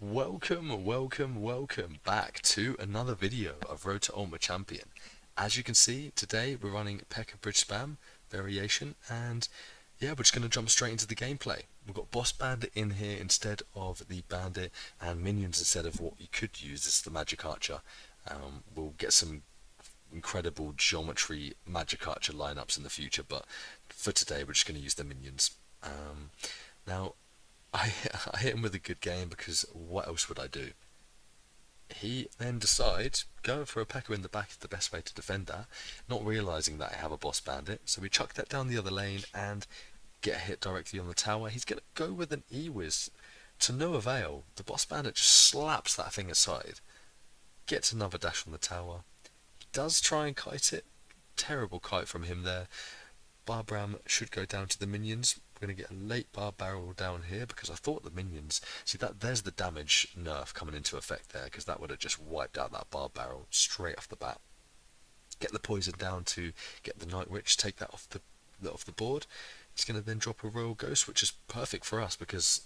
Welcome back to another video of Road to Ultimate Champion. As you can see, today we're running Pekka Bridge Spam variation, and yeah, we're just going to jump straight into the gameplay. We've got Boss Bandit in here instead of the Bandit, and minions instead of what you could use is the Magic Archer. We'll get some incredible geometry Magic Archer lineups in the future, but for today we're just going to use the minions. Now, I, I hit him with a good game because what else would I do? He then decides going for a Pekka in the back is the best way to defend that, not realising that I have a boss bandit. So we chuck that down the other lane and get a hit directly on the tower. He's going to go with an E-Wiz to no avail. The boss bandit just slaps that thing aside, gets another dash on the tower. He does try and kite it. Terrible kite from him there. Barb should go down to the minions. We're going to get a late Barb barrel down here because I thought the minions... See, there's the damage nerf coming into effect there, because that would have just wiped out that Barb barrel straight off the bat. Get the poison down to get the Night Witch, take that off the board. It's going to then drop a Royal Ghost, which is perfect for us because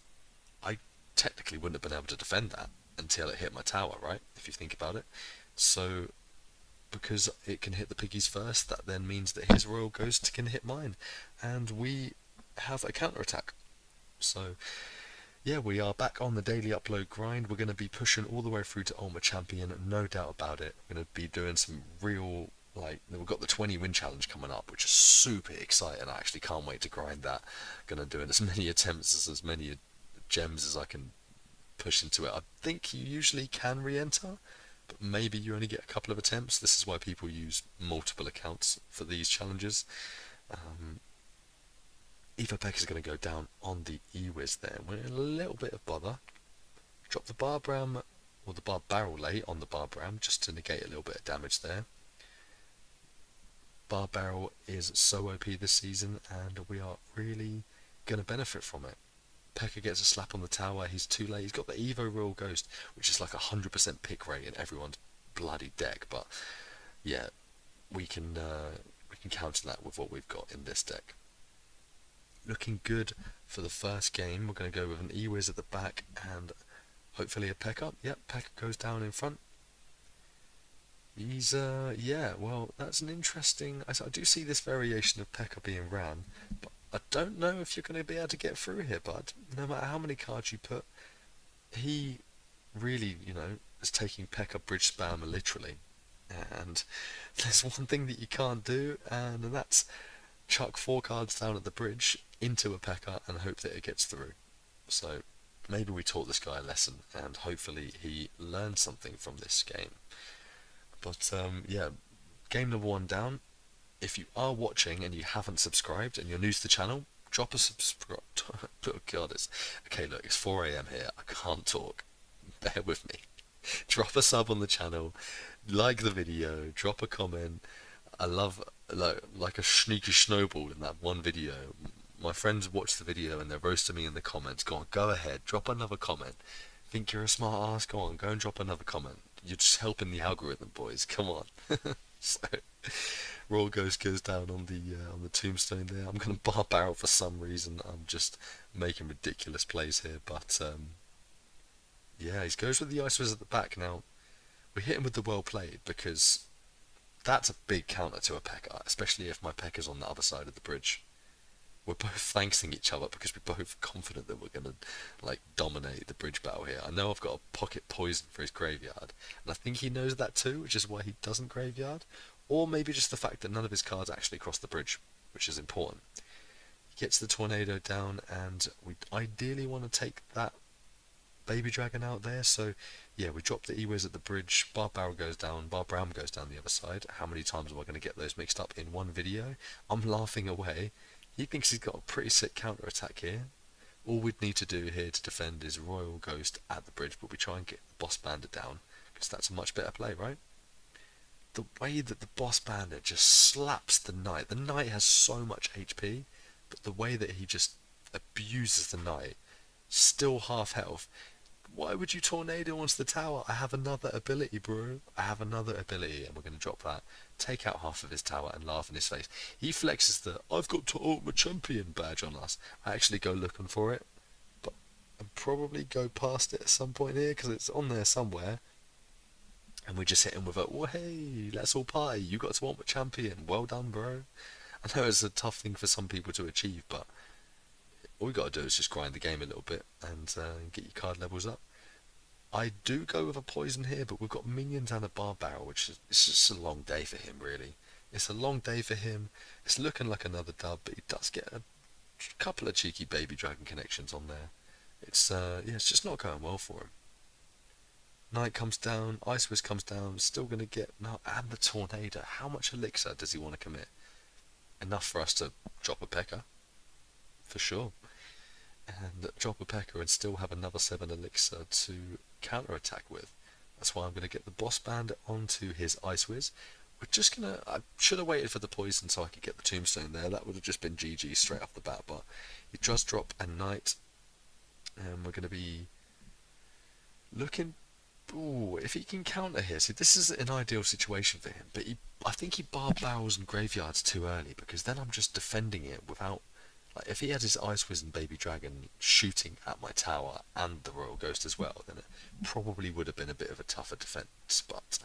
I technically wouldn't have been able to defend that until it hit my tower, right? If you think about it. So because it can hit the piggies first, that then means that his Royal Ghost can hit mine, and we have a counter attack. So yeah, we are back on the daily upload grind. We're going to be pushing all the way through to Ultimate Champion, no doubt about it. We're going to be doing some real, we've got the 20 win challenge coming up, which is super exciting. I actually can't wait to grind that. Going to do as many attempts as many gems as I can push into it. I think you usually can re-enter, but maybe you only get a couple of attempts. This is why people use multiple accounts for these challenges. Eva Pekka's going to go down on the E-Wiz there. We're in a little bit of bother. Drop the Barb Ram, or the Barb Barrel late on the Barb Ram, just to negate a little bit of damage there. Barb Barrel is so OP this season, and we are really going to benefit from it. Pekka gets a slap on the tower, he's too late. He's got the Evo Royal Ghost, which is like 100% pick rate in everyone's bloody deck, but yeah, we can counter that with what we've got in this deck. Looking good for the first game. We're going to go with an E-Wiz at the back and hopefully a Pekka. Yep, Pekka goes down in front. He's, yeah, well, that's an interesting... I do see this variation of Pekka being ran, but I don't know if you're going to be able to get through here, bud. No matter how many cards you put, he really, is taking Pekka bridge spam literally. And there's one thing that you can't do, and that's chuck 4 cards down at the bridge into a Pekka and hope that it gets through. So maybe we taught this guy a lesson, and hopefully he learned something from this game. But yeah, game number 1 down. If you are watching and you haven't subscribed and you're new to the channel, drop a subscribe. Oh god, okay, look, it's 4 AM here, I can't talk, bear with me. Drop a sub on the channel, like the video, drop a comment. I love, like a sneaky snowball in that one video. My friends watch the video and they're roasting me in the comments. Go on, go ahead, drop another comment. Think you're a smart ass? Go on, go and drop another comment. You're just helping the algorithm, boys. Come on. So, Royal Ghost goes down on the tombstone there. I'm gonna bar barrel for some reason. I'm just making ridiculous plays here, but yeah, he goes with the Ice Wiz at the back now. We hit him with the well played because that's a big counter to a Pekka, especially if my Pekka's on the other side of the bridge. We're both thanking each other because we're both confident that we're going to dominate the bridge battle here. I know I've got a pocket poison for his graveyard, and I think he knows that too, which is why he doesn't graveyard. Or maybe just the fact that none of his cards actually cross the bridge, which is important. He gets the tornado down, and we ideally want to take that baby dragon out there. So yeah, we drop the E-Wiz at the bridge, Barb Barrel goes down, Barb Ram goes down the other side. How many times am I going to get those mixed up in one video? I'm laughing away. He thinks he's got a pretty sick counter attack here. All we'd need to do here to defend is Royal Ghost at the bridge, but we try and get the Boss Bandit down, because that's a much better play, right? The way that the Boss Bandit just slaps the Knight. The Knight has so much HP, but the way that he just abuses the Knight, still half health. Why would you tornado onto the tower? I have another ability, bro. I have another ability, and we're going to drop that. Take out half of his tower and laugh in his face. He flexes the I've got to Ultimate Champion badge on us. I actually go looking for it, but and probably go past it at some point here because it's on there somewhere. And we just hit him with a, well, hey, let's all party. You got to want champion. Well done, bro. I know it's a tough thing for some people to achieve, but all you got to do is just grind the game a little bit and get your card levels up. I do go with a poison here, but we've got minions and a bar barrel, which is it's just a long day for him, really. It's a long day for him. It's looking like another dub, but he does get a couple of cheeky baby dragon connections on there. It's yeah, it's just not going well for him. Night comes down, Ice Wiz comes down, still gonna get no, and the tornado. How much elixir does he want to commit? Enough for us to drop a Pekka, for sure. And drop a Pekka and still have another 7 elixir to counter attack with. That's why I'm going to get the boss bandit onto his Ice Wiz. We're just going to... I should have waited for the poison so I could get the tombstone there. That would have just been GG straight off the bat, but he does drop a knight. And we're going to be looking... Ooh, if he can counter here. See, this is an ideal situation for him, but I think he barred barrels and graveyards too early, because then I'm just defending it without... Like, if he had his Ice Wiz and Baby Dragon shooting at my tower and the Royal Ghost as well, then it probably would have been a bit of a tougher defence, but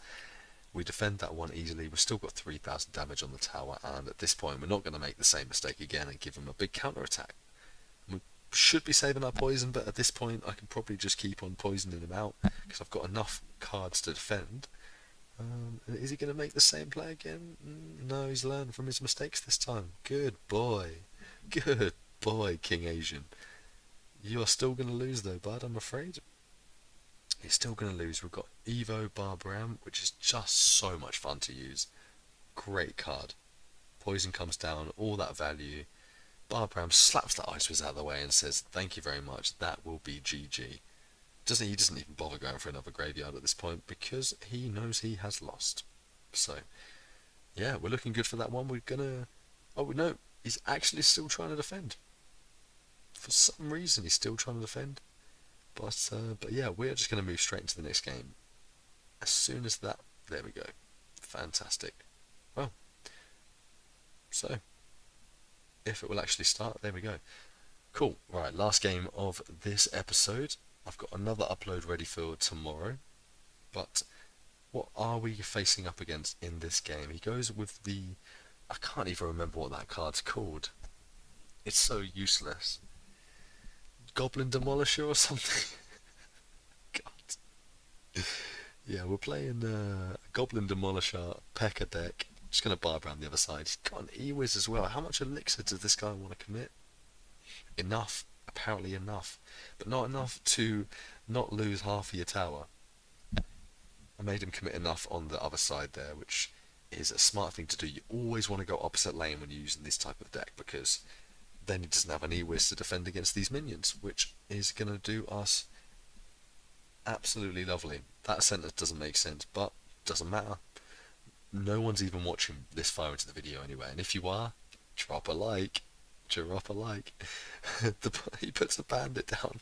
we defend that one easily. We've still got 3,000 damage on the tower, and at this point we're not going to make the same mistake again and give him a big counter attack. We should be saving our poison, but at this point I can probably just keep on poisoning him out, because I've got enough cards to defend. Is he going to make the same play again? No, he's learned from his mistakes this time. Good boy. Good boy, King Asian. You are still going to lose though, bud, I'm afraid. You're still going to lose. We've got Evo Barbram, which is just so much fun to use. Great card. Poison comes down, all that value. Barbram slaps that Ice Wiz out of the way and says, thank you very much, that will be GG. He doesn't even bother going for another graveyard at this point because he knows he has lost. So, yeah, we're looking good for that one. We're gonna... Oh, no, he's actually still trying to defend. For some reason, he's still trying to defend. But yeah, we're just going to move straight into the next game. As soon as that... There we go. Fantastic. Well, so, if it will actually start, there we go. Cool. Right, last game of this episode. I've got another upload ready for tomorrow. But what are we facing up against in this game? He goes with the... I can't even remember what that card's called. It's so useless. Goblin Demolisher or something? God. Yeah, we're playing Goblin Demolisher Pekka deck. Just going to bar around the other side. He's got an E-Wiz as well. How much elixir does this guy want to commit? Enough. Apparently enough. But not enough to not lose half of your tower. I made him commit enough on the other side there, which is a smart thing to do. You always want to go opposite lane when you're using this type of deck, because then he doesn't have an E-Wiz to defend against these minions, which is going to do us absolutely lovely. That sentence doesn't make sense, but doesn't matter. No one's even watching this far into the video anyway, and if you are, drop a like. Drop a like. He puts a bandit down.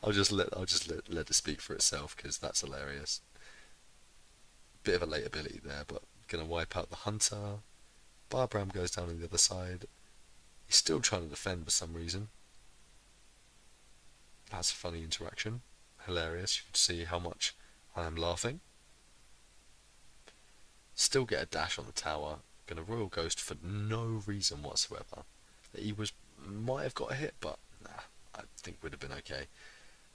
I'll just let it speak for itself, because that's hilarious. Bit of a late ability there, but gonna wipe out the hunter. Barbram goes down on the other side. He's still trying to defend for some reason. That's a funny interaction. Hilarious. You can see how much I am laughing. Still get a dash on the tower. Gonna Royal Ghost for no reason whatsoever. He might have got a hit, but nah, I think would have been okay.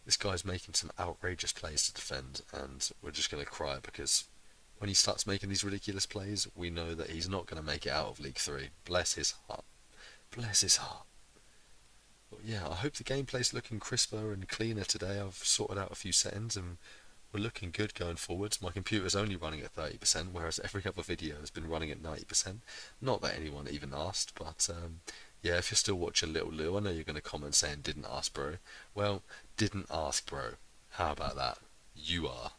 This guy's making some outrageous plays to defend, and we're just gonna cry, because when he starts making these ridiculous plays, we know that he's not gonna make it out of League 3. Bless his heart. Bless his heart. But yeah, I hope the gameplay's looking crisper and cleaner today. I've sorted out a few settings and we're looking good going forwards. My computer's only running at 30%, whereas every other video has been running at 90%. Not that anyone even asked, but yeah, if you're still watching Little Lou, I know you're going to comment saying didn't ask, bro. Well, didn't ask, bro. How about that? You are.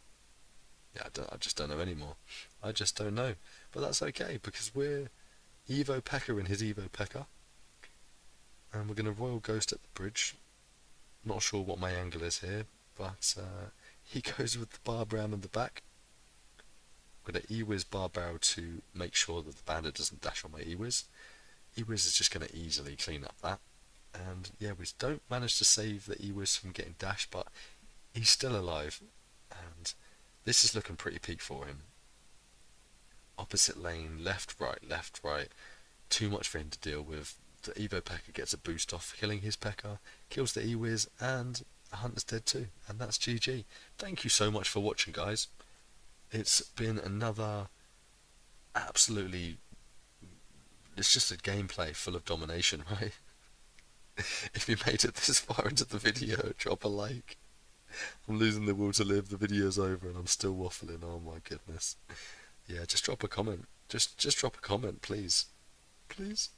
Yeah, I just don't know anymore. I just don't know. But that's okay, because we're Evo Pekka in his Evo Pekka. And we're going to Royal Ghost at the bridge. Not sure what my angle is here, but he goes with the Barbram in the back. I'm going to E-Wiz Bar Barrel to make sure that the bandit doesn't dash on my E-Wiz. E-Wiz is just going to easily clean up that. And yeah, we don't manage to save the Ewis from getting dashed, but he's still alive. And this is looking pretty peak for him. Opposite lane, left, right, left, right. Too much for him to deal with. The Evo Pekka gets a boost off, killing his Pekka, kills the Ewiz, and the Hunter's dead too. And that's GG. Thank you so much for watching, guys. It's been another absolutely. It's just a gameplay full of domination, right? If you made it this far into the video, drop a like. I'm losing the will to live. The video's over and I'm still waffling. Oh my goodness. Yeah, just drop a comment. Just drop a comment, please. Please.